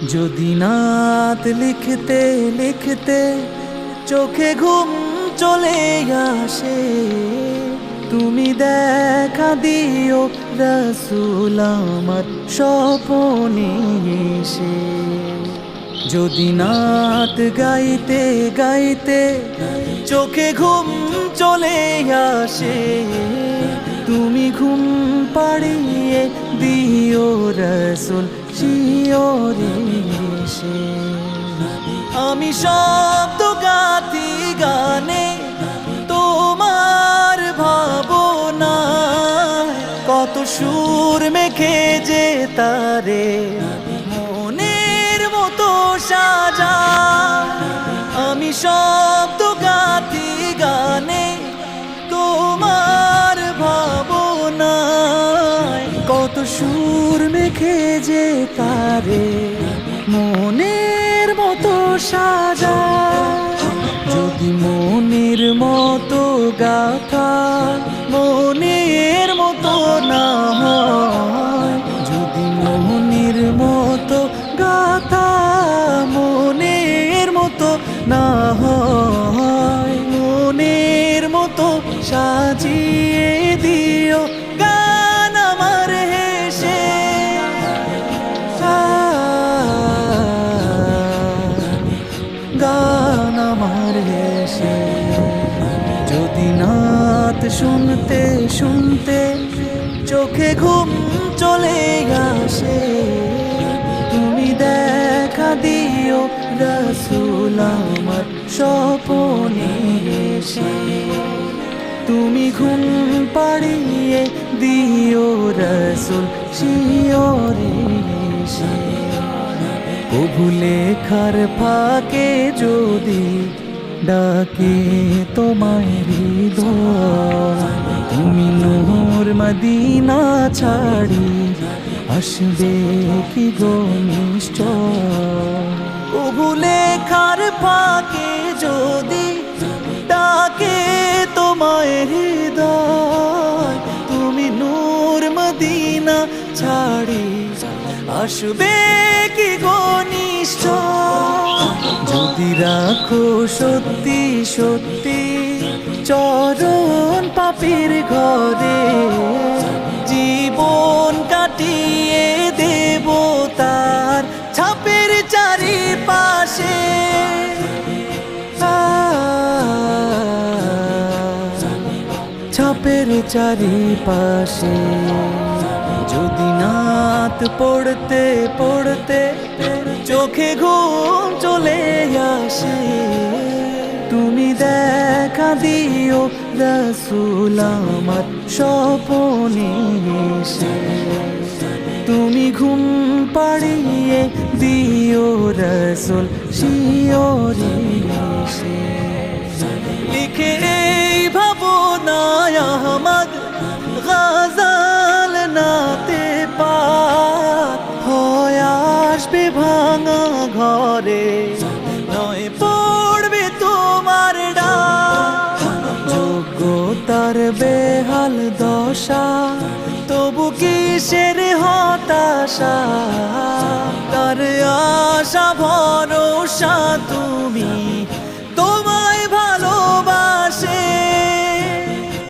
যদি নাত লিখতে লিখতে চোখে ঘুম চলে আসে, তুমি দেখা দিও রাসূল আমার স্বপনে এসে। যদি নাত গাইতে গাইতে চোখে ঘুম চলে আসে, তুমি ঘুম পাড়িয়ে দিও রাসূল শিয়রে এসে। আমি শব্দ গাতি গানে তোমার ভাবনা, কত সুর মেখে যে তারে মনের মতো সাজা। আমি শব্দ গাতি গানে তোমার ভাবনা, কত সুর মেখে যে তারে মনের মতো সাজা। যদি মনের মতো গাথা মনের মতো না হয়, যদি মনের মতো গাথা মনের মতো না হয়, মনের মতো সাজিয়ে দিও গান আমার হেসে। গান আমার হেসে। যদি নাত শুনতে শুনতে চোখে ঘুম চলে আসে, তুমি দেখা দিও রাসূল আমার স্বপনে এসে। তুমি ঘুম পাড়িয়ে দিও রাসূল শিয়রে এসে। কবু লেখার ফাঁকে যদি ডাকে তোমায় হৃদয়, তুমি নূর মদিনা ছাড়ি আসবে কি গো নিশ্চয়। কবু লেখার ফাঁকে যদি ডাকে তোমায় হৃদয়, তুমি নূর মদিনা ছাড়ি আসবে কি গো নিশ্চয়। যদি রাখো সত্যি সত্যি চরণ পাপীর ঘরে, জীবন কাটিয়ে দেব তার ছাপের চারিপাশে। ছাপের চারিপাশে। যদি নাত পড়তে পড়তে চোখে ঘুম চলে আসে, তুমি দেখা দিও রাসূল আমার স্বপনে এসে। তুমি ঘুম পাড়িয়ে দিও রাসূল শিয়রে এসে। লিখে এই ভাবনায় আহমদ গজল নাতে পাক হয় আসবে ভাঙা ঘরে, নয় পড়বে তোমার ডাক। যোগ্যতার বেহাল দশা তবু কিসের হতাশা, তার আশা ভরসা তুমি তোমায় ভালোবাসে।